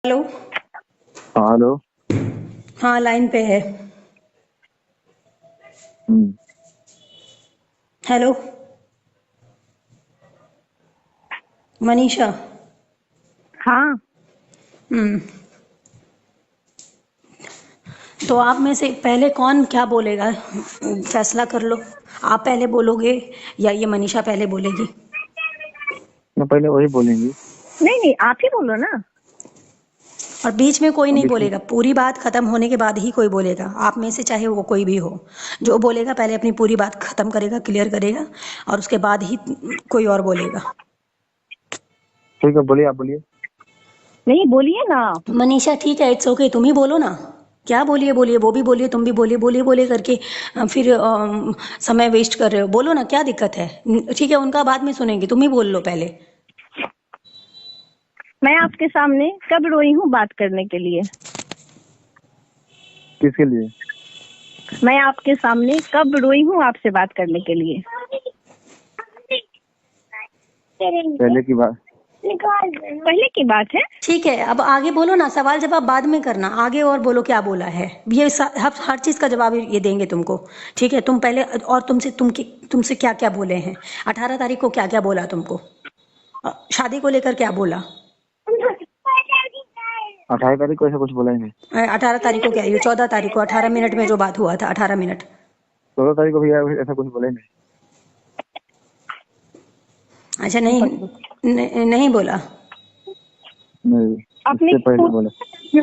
Hello. हाँ hello. हाँ, line पे है। हम्म। हेलो मनीषा। हाँ। हम्म। तो आप में से पहले कौन क्या बोलेगा, फैसला कर लो। आप पहले बोलोगे या ये मनीषा पहले बोलेगी? मैं पहले वही बोलेंगी। नहीं नहीं, आप ही बोलो ना। और बीच में कोई नहीं अभी बोलेगा, पूरी बात खत्म होने के बाद ही कोई बोलेगा, आप में से चाहे वो कोई भी हो। जो बोलेगा पहले अपनी पूरी बात खत्म करेगा, क्लियर करेगा, और उसके बाद ही कोई और बोलेगा। ठीक है, बोलिए, आप बोलिए। नहीं, बोलिए ना आप। मनीषा ठीक है, इट्स ओके, तुम ही बोलो ना। क्या बोलिए बोलिए, वो भी बोलिए, तुम भी बोलिए, बोलिए बोलिए करके फिर समय वेस्ट कर रहे हो। बोलो ना, क्या दिक्कत है? ठीक है, उनका बाद में सुनेंगे, तुम ही बोल लो पहले। मैं आपके सामने कब रोई हूँ बात करने के लिए? किसके लिए? मैं आपके सामने कब रोई हूँ आपसे बात करने के लिए? करेंगे। पहले की बात। पहले की बात है। ठीक है, अब आगे बोलो ना, सवाल जवाब बाद में करना, आगे और बोलो क्या बोला है। ये हर चीज का जवाब ये देंगे तुमको। ठीक है, तुम पहले, और तुमसे क्या क्या बोले हैं। 18 तारीख को क्या क्या बोला तुमको, शादी को लेकर क्या बोला? 18 तारीख को ऐसा कुछ बोला ही नहीं। 18 तारीख को क्या, ये 14 तारीख को 18 मिनट में जो बात हुआ था, 18 मिनट। 16 तारीख को भी ऐसा कुछ बोला ही नहीं। अच्छा, नहीं बोला। नहीं, आपने इससे पहले बोला।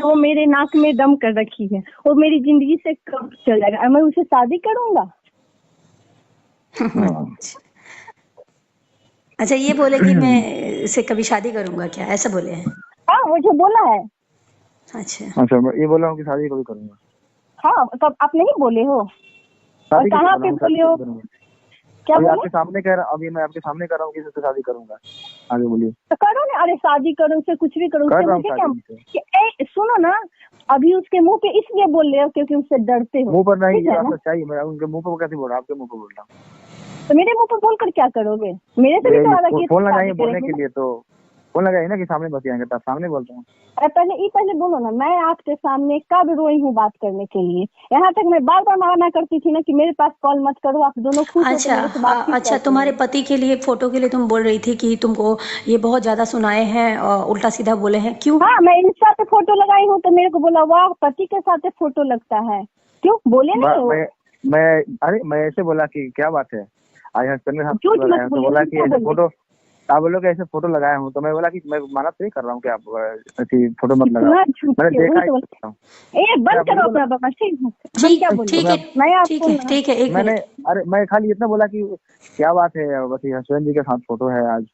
वो मेरे नाक में दम कर रखी है, वो मेरी जिंदगी से कब चल जाएगा? मैं उसे शादी करूंगा? हाँ। अच्छा, ये बोले कि मैं इससे कभी शादी करूंगा, क्या ऐसा बोले हैं? हाँ, मुझे बोला है। अच्छा। अच्छा, मैं ये बोला हूँ कि शादी कभी करूंगा। हाँ, तब आप नहीं बोले हो? और शादी कभी कहाँ बोला पे हूँ, शादी बोले हो? कभी करूंगा। क्या अभी बोले? आपके सामने कह रहा हूँ, अभी मैं आपके सामने कर रहा हूँ कि इससे शादी करूंगा। आगे बोलिए। तो करो ना, अरे शादी करो, उससे कुछ भी करो, कर उससे रहा हूँ मुझे क्या? शादी से। सुनो ना, अभी उसके मुंह पे इसलिए बोल रहे हो क्योंकि उससे डरते हो। मुंह पर नहीं, ठीक ये है बात ना? सच्चाई है। मैं उनके मुंह पर कैसे बोल रहा हूँ? आपके मुंह पर बोल रहा तो मेरे मुंह पे बोलकर क्या करोगे? मेरे से भी तो वादा हूँ। किए थे फोन लगाइए शादी बोलने करेंगे के ना। लिए, तो फोन लगाइए ना कि सामने बतियाएंगे, तब सामने बोलता हूँ। अरे पहले बोलो ना, मैं आपके सामने कब रोई हूँ बात करने के लिए? यहाँ तक मैं बार बार मना करती थी ना कि मेरे पास कॉल मत करो, आप दोनों खुश हो तो अच्छा, मेरे से बातचीत अच्छा, करते तुम्हारे हैं। पति के लिए, फोटो के लिए तुम बोल रही थी कि तुमको ये बहुत ज्यादा सुनाए हैं और उल्टा सीधा बोले हैं, क्यों? हाँ, मैं इंस्टा पे फोटो लगाई हूँ तो मेरे को बोला वाह पति के साथ फोटो लगता है। क्यों बोले नहीं हो? मैं अरे मैं ऐसे बोला कि क्या बात है, आज हस्बैंड के साथ झूठ फोटो मत लगाया हूं, तो बोलिए, बोला कि उल्टा ऐसे बोलिए। फोटो, आप बोलो कि ऐसे फोटो लगाया हूँ, तो मैं बोला कि मैं माना तो नहीं कर रहा हूँ कि आप ऐसी फोटो मत लगाओ। कितना झूठ मैंने है, देखा उल्टा है। बोलिए। ए बंद मैं करो बोला, अपना बकवास, ठीक है? हम ठीक क्या ठीक बोलिए? है, मैं ठीक आपको है, ना, ठीक है, एक मैंने, मिनट। अरे मैं खाली इतना बोला कि क्या बात है, बस हस्बैंड जी के साथ फोटो है आज।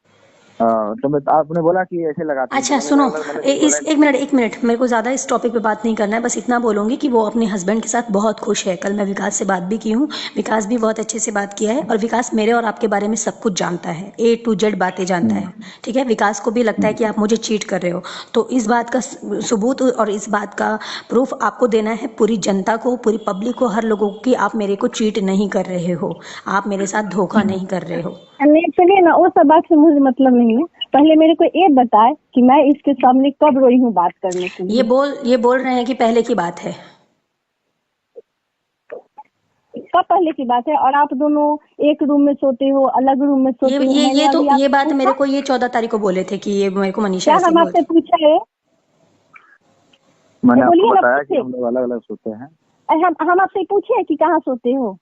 तो मैं, आपने बोला कि ऐसे लगाती हूँ, अच्छा तो सुनो, मैंने कुछ बोला इस ही नहीं। एक मिनट, मेरे को ज़्यादा इस टॉपिक पे बात नहीं करना है, बस इतना बोलूँगी कि वो अपने हस्बैंड के साथ बहुत खुश है। कल मैं विकास से बात भी की हूँ, विकास भी बहुत अच्छे से बात किया है, और विकास मेरे और आपके बारे में सब कुछ जानता है, A to Z बातें जानता है। ठीक है, विकास को भी लगता है कि आप मुझे चीट कर रहे हो, तो इस बात का सबूत और इस बात का प्रूफ आपको देना है पूरी जनता को, पूरी पब्लिक को, हर लोगों को, कि आप मेरे को चीट नहीं कर रहे हो, आप मेरे साथ धोखा नहीं कर रहे हो। नहीं चलिए ना, वो सब बात से मुझे मतलब नहीं है। पहले मेरे को ये बताए कि मैं इसके सामने कब रोई हूँ बात करने के लिए। ये बोल रहे हैं कि पहले की बात है। कब पहले की बात है? और आप दोनों एक रूम में सोते हो, अलग रूम में सोते हो, मैंने ये तो अभी ये आपसे बात मेरे पूछा? को ये 14 तारीख को बोले थे कि ये मेरे को मनीषा क्या ऐसे हम ही आपसे बोलती। पूछा है? मैंने आपको बोलिए ना, बताया कि पूछे? हम लोग अलग अलग सोते हैं। अरे हम आपसे पूछे कि कहाँ सोते हो?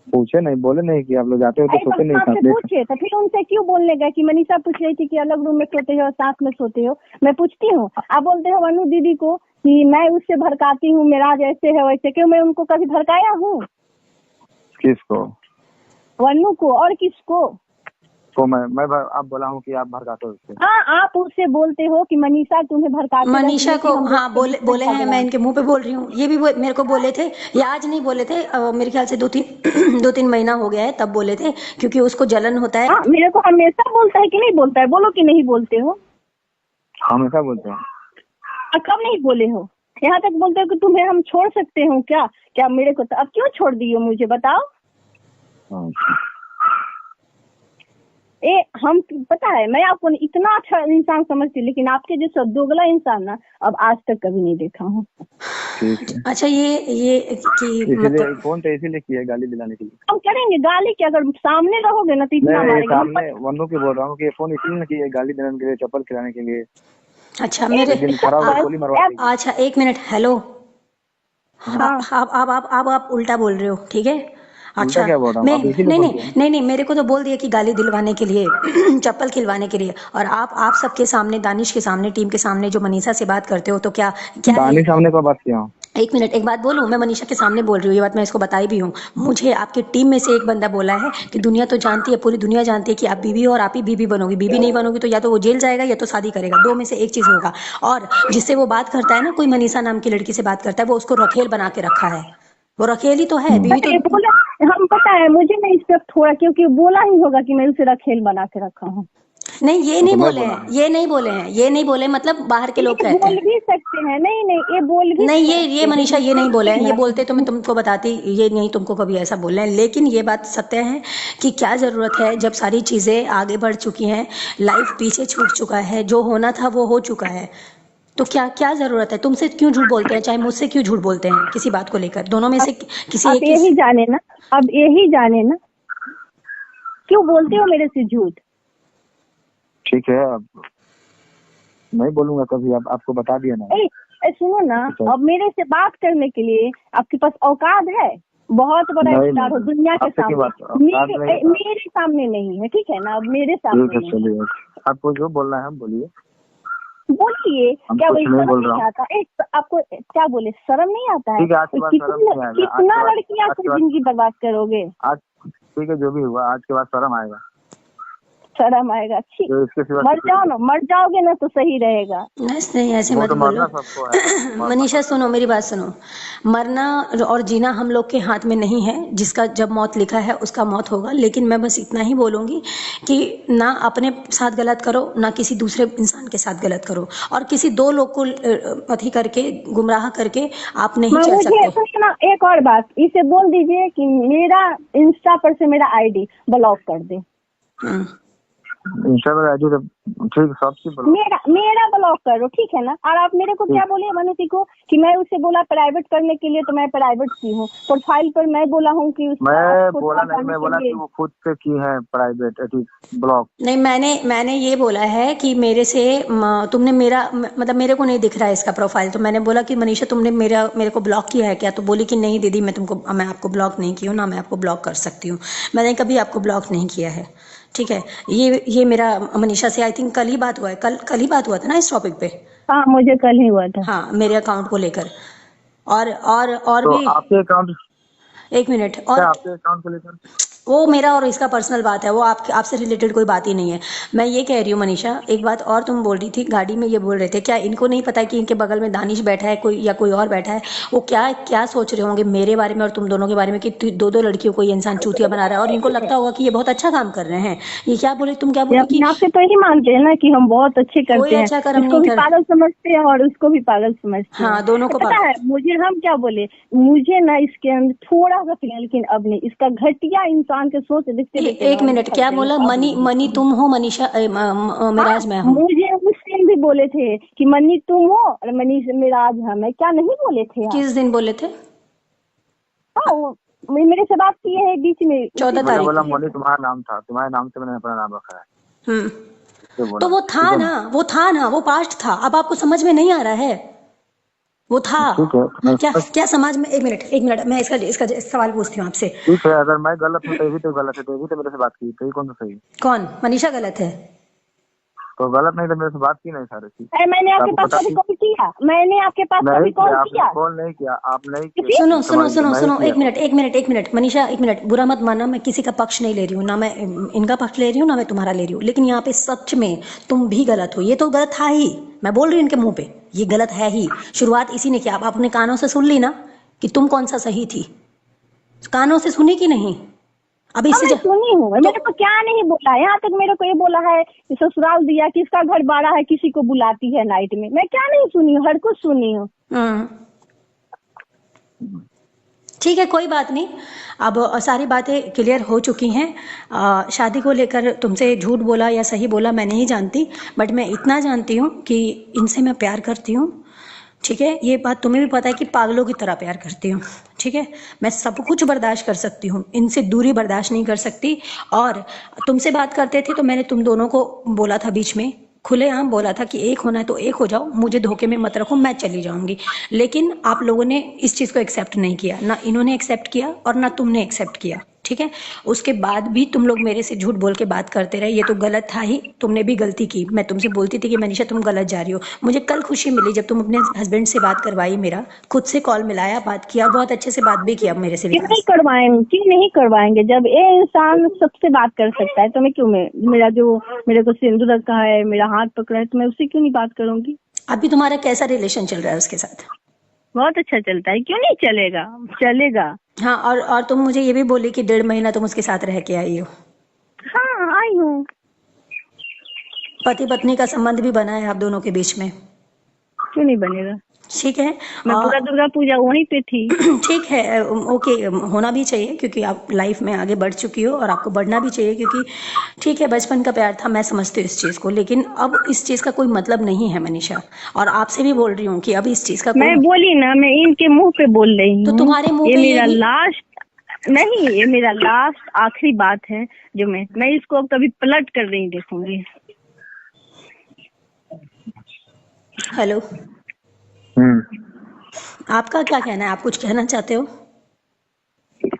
पूछे नहीं, बोले नहीं कि आप लोग जाते हो तो अरे तो सोते हम नहीं आपसे साथ में। पूछे तो फिर उनसे क्यों बोलने गए कि मनीषा पूछ रही थी कि अलग रूम में सोते हो, साथ में सोते हो? मैं पूछती हूँ, आप बोलते हो अनु दीदी को कि मैं उससे भड़काती हूँ, मेरा जैसे है वैसे। क्यों, मैं उनको कभी भड़काया हूँ? किसको? वनु को, और किसको? तो आप बोला हूँ कि आप भड़काते हो उससे। हाँ, आप उससे बोलते हो कि मनीषा तुम्हें भड़काते रहती मनीषा है को, कि हम दोनों हाँ, के बोले बीच में बोले हैं, मैं झगड़ा। इनके मुंह पे बोल रही हूँ, ये भी मेरे को बोले थे। ये आज नहीं बोले थे, मेरे ख्याल से 2-3 महीना हो गया है, तब बोले थे, क्योंकि उसको जलन होता है। हाँ, मेरे को हमेशा बोलता है कि नहीं बोलता है? बोलो कि नहीं बोलते हो? हमेशा बोलते हैं। और कब नहीं बोले हो? यहाँ तक बोलते हो कि तुम्हें हम छोड़ सकते हो क्या? क्या मेरे को? तो अब क्यों छोड़ दिए मुझे बताओ? हम पता है, मैं आपको इतना अच्छा इंसान समझती, लेकिन आपके जैसा दोगला इंसान ना अब आज तक कभी नहीं देखा हूँ। ठीक है, अच्छा ये कि इसीलिए मतलब फोन तो इसीलिए किया है, गाली दिलाने के लिए। हम करेंगे गाली की, अगर सामने रहोगे ना तो इतना नहीं मारेंगे हम। सामने वनु की बोल रहा हूँ कि फोन इसलिए ना किया है, गाली देने के लिए, चप्पल खिलाने के लिए। अच्छा मेरे एक दिन खड़ा होकर गोली मरवा देगी। अच्छा एक मिनट, हेलो। हाँ आप उल्टा बोल रहे हो, ठीक है। उल्टा अच्छा क्या बोल रहा हूँ, मैं आप इसीलिए नहीं बोलते नहीं हैं। नहीं नहीं मेरे को तो बोल दिया कि गाली दिलवाने के लिए चप्पल खिलवाने के लिए, और आप सबके सामने, दानिश के सामने, टीम के सामने जो मनीषा से बात करते हो, तो क्या क्या है? दानी सामने को बात किया हूँ। एक मिनट, एक बात बोलूं, मैं मनीषा के सामने बोल रही हूँ, ये बात मैं इसको बताई भी हूँ। मुझे आपके टीम में से एक बंदा बोला है कि दुनिया तो जानती है, पूरी दुनिया जानती है कि आप बीबी हो और आप ही बीबी बनोगी, बीबी नहीं बनोगी तो या तो वो जेल जाएगा या तो शादी करेगा, दो में से एक चीज होगा। और जिससे वो बात करता है ना, कोई मनीषा नाम की लड़की से बात करता है, वो उसको रखेल बना के रखा है। वो रखेल ही तो है, बीवी पता है तो। बोला, हम पता है मुझे नहीं इस पे थोड़ा, क्योंकि बोला ही होगा कि मैं उसे रखेल बना के रखा हूँ। नहीं ये वो नहीं तो मैं बोले बोला हैं, हूँ। ये नहीं बोले हैं, ये नहीं बोले, मतलब बाहर के लोग ये कहते बोल हैं। भी सकते हैं, नहीं नहीं ये बोल भी नहीं सकते ये मनीषा ये नहीं बोले हैं, ये हैं। बोलते तो मैं तुमको बताती, ये नहीं तुमको कभी ऐसा बोल रहे हैं। लेकिन ये बात सत्य है कि क्या ज़रूरत है, जब सारी चीज़ें आगे बढ़ चुकी हैं, लाइफ पीछे छूट चुका है, जो होना था वो हो चुका है, तो क्या क्या ज़रूरत है? तुमसे क्यों झूठ बोलते हैं, चाहे मुझसे क्यों झूठ बोलते हैं किसी बात को लेकर, दोनों में से किसी आप एक यही जाने ना, अब यही जाने ना क्यों बोलते हो मेरे से झूठ। ठीक है, अब नहीं बोलूंगा कभी, अब आपको बता दिया ना। सुनो ना, अब मेरे से बात करने के लिए आपके पास औकात है, बहुत बड़ा स्टार हो दुनिया के सामने, मेरे सामने नहीं है, ठीक है ना, अब मेरे सामने नहीं। चलिए, आपको जो बोलना है बोलिए, बोलिए। क्या वही नहीं बोल शर्म रहा नहीं आता? आपको क्या बोले, शर्म नहीं आता है? ठीक है, आज के बाद शर्म नहीं आएगा। कितना लड़की आपकी जिंदगी बर्बाद करोगे? आज ठीक है, जो भी हुआ आज के बाद शर्म आएगा, शर्म आएगा। ठीक, तो इसके सिवा मर जाओ ना, मर जाओगे ना तो सही रहेगा। नहीं ऐसे वो मत तो बोलो मरना सबको है। मनीषा सुनो मेरी बात सुनो, मरना और जीना हम लोग के हाथ में नहीं है, जिसका जब मौत लिखा है उसका मौत होगा। लेकिन मैं बस इतना ही बोलूँगी कि ना अपने साथ गलत करो, ना किसी दूसरे इंसान के साथ गलत करो, और किसी दो लोग को अथी करके, गुमराह करके आप नहीं चल सकते। सुनना, एक और बात, इसे बोल दीजिए कि मेरा इंस्टा पर से मेरा आईडी ब्लॉक कर दे। इंस्टा पर आईडी ठीक, सबसे मेरा ब्लॉक करो, ठीक है ना। और आप मेरे को क्या बोले मनुति को कि मैं उसे बोला प्राइवेट करने के लिए, तो मैं प्राइवेट की हूँ, प्रोफाइल पर मैं बोला हूँ कि मैं बोला नहीं, मैं बोला कि वो खुद से की है प्राइवेट ब्लॉक। नहीं मैंने ये बोला है कि मेरे से तुमने मेरा मतलब मेरे को नहीं दिख रहा है इसका प्रोफाइल, तो मैंने बोला कि मनीषा तुमने मेरे को ब्लॉक किया है क्या? तो बोली कि नहीं दीदी मैं आपको ब्लॉक नहीं की हूँ, ना मैं आपको ब्लॉक कर सकती हूँ, मैंने कभी आपको ब्लॉक नहीं किया है, ठीक है। ये मेरा मनीषा से आई थिंक कल ही बात हुआ है, कल ही बात हुआ था ना इस टॉपिक पे। हाँ मुझे कल ही हुआ था। हाँ मेरे अकाउंट को लेकर, और तो भी आपके अकाउंट, एक मिनट, और आपके अकाउंट को लेकर वो मेरा और इसका पर्सनल बात है, वो आपसे रिलेटेड कोई बात ही नहीं है। मैं ये कह रही हूँ मनीषा, एक बात और तुम बोल रही थी गाड़ी में, ये बोल रहे थे क्या इनको नहीं पता कि इनके बगल में दानिश बैठा है कोई या कोई और बैठा है, वो क्या क्या सोच रहे होंगे मेरे बारे में और तुम दोनों के बारे में कि दो लड़कियों को ये इंसान चूतिया बना रहा है, और इनको लगता होगा कि ये बहुत अच्छा काम कर रहे हैं। ये क्या बोले, तुम क्या बोले कि आपसे तो ही मानते हैं ना कि हम बहुत अच्छे करते हैं, अच्छा कर्म इसको नहीं भी कर, पागल समझते हैं और उसको भी पागल समझते हैं। हाँ दोनों को पता है मुझे, हम क्या बोले, मुझे ना इसके अंदर थोड़ा सा फिर, लेकिन अब नहीं, इसका घटिया इंसान के सोच देखते एक मिनट, क्या बोला? मनी तुम हो, मनीषा मिराज मैं हूँ। मुझे उस दिन भी बोले थे कि मनी तुम हो और मनीष मिराज हम है, क्या नहीं बोले थे आप? किस दिन बोले थे? हाँ मेरे से बात की है बीच में 14 तारीख। बोला मनी तुम्हारा नाम था, तुम्हारे नाम से मैंने अपना नाम रखा है। तो वो था ना, वो पास्ट था, अब आपको समझ में नहीं आ रहा है, वो था। क्या समाज में, एक मिनट मैं इसका सवाल पूछती हूँ आपसे। ठीक है, अगर मैं गलत हूँ तो भी तो गलत है, तो भी तो मेरे से बात की, तो कौन सा सही? कौन? मनीषा गलत है? तो गलत नहीं तो मेरे से बात की नहीं सारे चीज। मैंने आपके पास कभी कॉल किया? मैंने आपके पास कभी कॉल किया? कॉल नहीं किया, आप नहीं किया। सुनो एक मिनट मनीषा, एक मिनट, बुरा मत मानना, मैं किसी का पक्ष नहीं ले रही हूँ, ना मैं इनका पक्ष ले रही हूँ, ना मैं तुम्हारा ले रही हूँ, लेकिन यहाँ पे सच में तुम भी गलत हो, ये तो गलत था ही, मैं बोल रही हूँ इनके मुंह पे, ये गलत है ही, शुरुआत इसी ने किया। आप अपने कानों से सुन ली ना कि तुम कौन सा सही थी, कानों से सुनी कि नहीं? अभी इससे सुनी हूँ, मेरे को क्या नहीं बोला, यहाँ तक मेरे को ये बोला है कि ससुराल दिया, किसका घर बाड़ा है, किसी को बुलाती है नाइट में, मैं क्या नहीं सुनी हूँ, हर कुछ सुनी हूँ। ठीक है, कोई बात नहीं। अब सारी बातें क्लियर हो चुकी हैं। शादी को लेकर तुमसे झूठ बोला या सही बोला मैं नहीं जानती, बट मैं इतना जानती हूँ कि इनसे मैं प्यार करती हूँ। ठीक है, ये बात तुम्हें भी पता है कि पागलों की तरह प्यार करती हूँ। ठीक है, मैं सब कुछ बर्दाश्त कर सकती हूँ, इनसे दूरी बर्दाश्त नहीं कर सकती। और तुमसे बात करते थे तो मैंने तुम दोनों को बोला था, बीच में खुलेआम बोला था कि एक होना है तो एक हो जाओ, मुझे धोखे में मत रखो, मैं चली जाऊंगी। लेकिन आप लोगों ने इस चीज़ को एक्सेप्ट नहीं किया, ना इन्होंने एक्सेप्ट किया और ना तुमने एक्सेप्ट किया। ठीक है, उसके बाद भी तुम लोग मेरे से झूठ बोल के बात करते रहे, ये तो गलत था ही, तुमने भी गलती की। मैं तुमसे बोलती थी कि मनीषा तुम गलत जा रही हो। मुझे कल खुशी मिली जब तुम अपने हस्बैंड से बात करवाई, मेरा खुद से कॉल मिलाया, बात किया, बहुत अच्छे से बात भी किया मेरे से। क्यों नहीं करवाएंगे, क्यों नहीं करवाएंगे? जब ये इंसान सबसे बात कर सकता है तो मैं क्यों, मेरा जो मेरे को सिंदूर रखा है, मेरा हाथ पकड़ा है, तो मैं उससे क्यों नहीं बात करूंगी? अभी तुम्हारा कैसा रिलेशन चल रहा है उसके साथ? बहुत अच्छा चलता है, क्यों नहीं चलेगा, चलेगा। हाँ, और तुम मुझे ये भी बोली कि 1.5 महीना तुम उसके साथ रह के आई हो। हाँ आई हूँ। पति पत्नी का संबंध भी बना है आप दोनों के बीच में? क्यों नहीं बनेगा? ठीक है, मैं पूरा दुर्गा पूजा वहीं पे थी। ठीक है, ओके, होना भी चाहिए क्योंकि आप लाइफ में आगे बढ़ चुकी हो और आपको बढ़ना भी चाहिए, क्योंकि ठीक है बचपन का प्यार था, मैं समझती हूँ इस चीज़ को, लेकिन अब इस चीज़ का कोई मतलब नहीं है मनीषा। और आपसे भी बोल रही हूँ कि अब इस चीज़ का मैं बोली ना, मैं इनके मुंह पे बोल रही हूँ। तो तुम्हारे मुंह ये पे मेरा भी... लास्ट नहीं, ये मेरा लास्ट आखिरी बात है जो मैं इसको अब कभी पलट कर नहीं देखूंगी। हेलो, आपका क्या कहना है? आप कुछ कहना चाहते हो?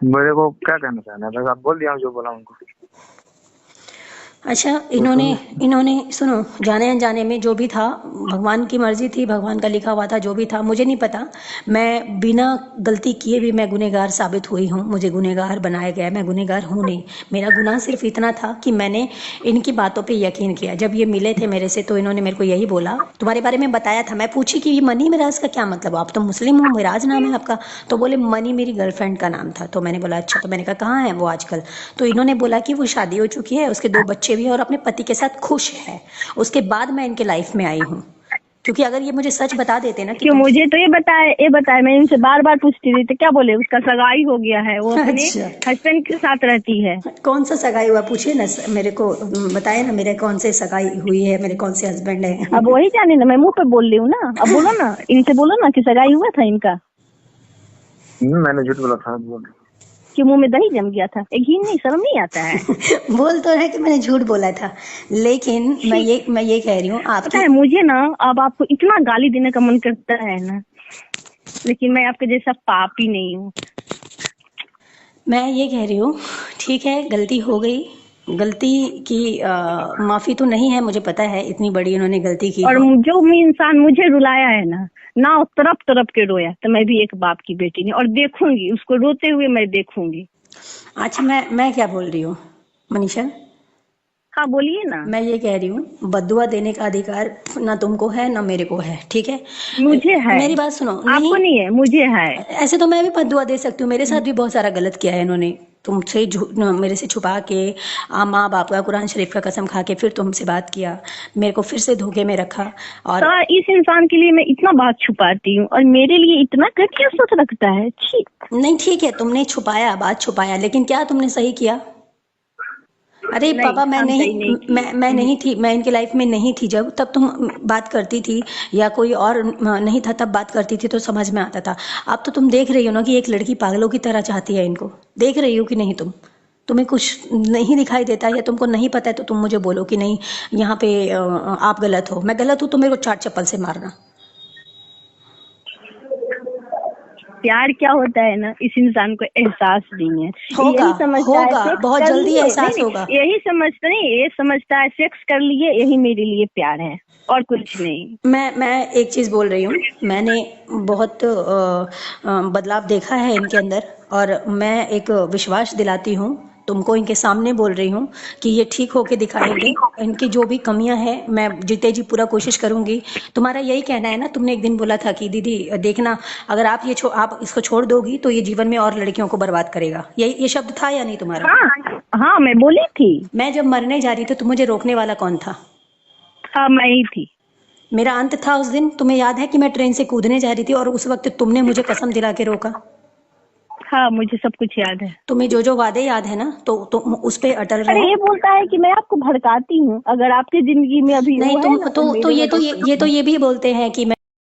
मेरे को क्या कहना चाहना है, बस आप बोल दिया जो बोला उनको। अच्छा, इन्होंने सुनो, जाने अनजाने में जो भी था, भगवान की मर्जी थी, भगवान का लिखा हुआ था, जो भी था मुझे नहीं पता। मैं बिना गलती किए भी मैं गुनहगार साबित हुई हूँ, मुझे गुनहगार बनाया गया, मैं गुनहगार हूँ नहीं। मेरा गुनाह सिर्फ इतना था कि मैंने इनकी बातों पे यकीन किया। जब ये मिले थे मेरे से तो इन्होंने मेरे को यही बोला, तुम्हारे बारे में बताया था। मैं पूछी कि ये मनी मिराज का क्या मतलब, आप तो मुस्लिम हो, मिराज नाम है आपका? तो बोले मनी मेरी गर्लफ्रेंड का नाम था। तो मैंने बोला अच्छा, तो मैंने कहा कहाँ है वो आजकल? तो इन्होंने बोला कि वो शादी हो चुकी है, उसके 2 बच्चे भी हैं और अपने पति के साथ खुश है। उसके बाद मैं इनके लाइफ में आई हूँ, क्योंकि अगर ये मुझे सच बता देते ना कि क्यों मुझे तो ये बताए, मैं इनसे बार बार पूछती थी तो क्या बोले उसका सगाई हो गया है, वो अपने हस्बैंड के साथ रहती है। कौन सा सगाई हुआ पूछिए ना मेरे को, बताए ना मेरे कौन से सगाई हुई है, मेरे कौन से हस्बैंड है। अब वही जाने ना, मैं मुंह पे बोल रही हूँ ना। अब बोलो ना, इनसे बोलो ना कि सगाई हुआ था इनका। मैंने झूठ बोला था, कि मुंह में दही जम गया था, एक घी नहीं, शर्म नहीं आता है? बोल तो है कि मैंने झूठ बोला था, लेकिन मैं ये कह रही हूँ आप, पता है मुझे ना, अब आपको इतना गाली देने का मन करता है ना, लेकिन मैं आपके जैसा पापी नहीं हूँ। मैं ये कह रही हूँ ठीक है, गलती हो गई, गलती की माफी तो नहीं है, मुझे पता है इतनी बड़ी इन्होंने गलती की। और जो इंसान मुझे रुलाया है ना तरफ तरफ के रोया, तो मैं भी एक बाप की बेटी नहीं, और देखूंगी उसको रोते हुए, मैं देखूंगी। अच्छा, मैं क्या बोल रही हूँ मनीषा? हाँ बोलिए ना। मैं ये कह रही हूँ, बद्दुआ देने का अधिकार ना तुमको है ना मेरे को है, ठीक है? मुझे है। मेरी बात सुनो। आपको नहीं है, मुझे है। ऐसे तो मैं भी बद्दुआ दे सकती हूँ, मेरे साथ भी बहुत सारा गलत किया है इन्होंने, तुमसे मेरे से छुपा के, माँ बाप का कुरान शरीफ का कसम खा के फिर तुमसे बात किया, मेरे को फिर से धोखे में रखा। और तो इस इंसान के लिए मैं इतना बात छुपाती हूँ और मेरे लिए इतना घटिया सोच रखता है। नहीं ठीक है, तुमने छुपाया, बात छुपाया, लेकिन क्या तुमने सही किया? अरे पापा, मैं नहीं थी, मैं इनकी लाइफ में नहीं थी जब, तब तुम बात करती थी, या कोई और नहीं था तब बात करती थी तो समझ में आता था। अब तो तुम देख रही हो ना कि एक लड़की पागलों की तरह चाहती है इनको, देख रही हो कि नहीं? तुम्हें कुछ नहीं दिखाई देता या तुमको नहीं पता है तो तुम मुझे बोलो कि नहीं यहाँ पे आप गलत हो। मैं गलत हूँ तो मेरे को 4 चप्पल से मारना। प्यार क्या होता है ना, इस इंसान को एहसास नहीं है। होगा, यही समझता है बहुत जल्दी एहसास होगा। यही समझता नहीं, ये समझता है सेक्स कर लिए यही मेरे लिए प्यार है, और कुछ नहीं। मैं एक चीज बोल रही हूँ, मैंने बहुत बदलाव देखा है इनके अंदर, और मैं एक विश्वास दिलाती हूँ तुमको, इनके सामने बोल रही हूँ कि ये ठीक होके दिखाएंगे। इनकी जो भी कमियां हैं मैं जीते जी पूरा कोशिश करूंगी। तुम्हारा यही कहना है ना, तुमने एक दिन बोला था कि दीदी देखना, अगर आप आप इसको छोड़ दोगी तो ये जीवन में और लड़कियों को बर्बाद करेगा, ये शब्द था या नहीं तुम्हारा? हाँ मैं बोली थी। मैं जब मरने जा रही थी तो मुझे रोकने वाला कौन था? हाँ मैं ही थी। मेरा अंत था उस दिन, तुम्हें याद है कि मैं ट्रेन से कूदने जा रही थी और उस वक्त तुमने मुझे कसम दिला के रोका। हाँ मुझे सब कुछ याद है। तुम्हें जो जो वादे याद है ना, तो तुम उस पे अटल अरे रहो। ये बोलता है कि मैं आपको भड़काती हूँ, अगर आपकी जिंदगी में अभी नहीं वो है तुम ना तो मेरे ये तो वजह से ये तो ये भी बोलते हैं कि मैं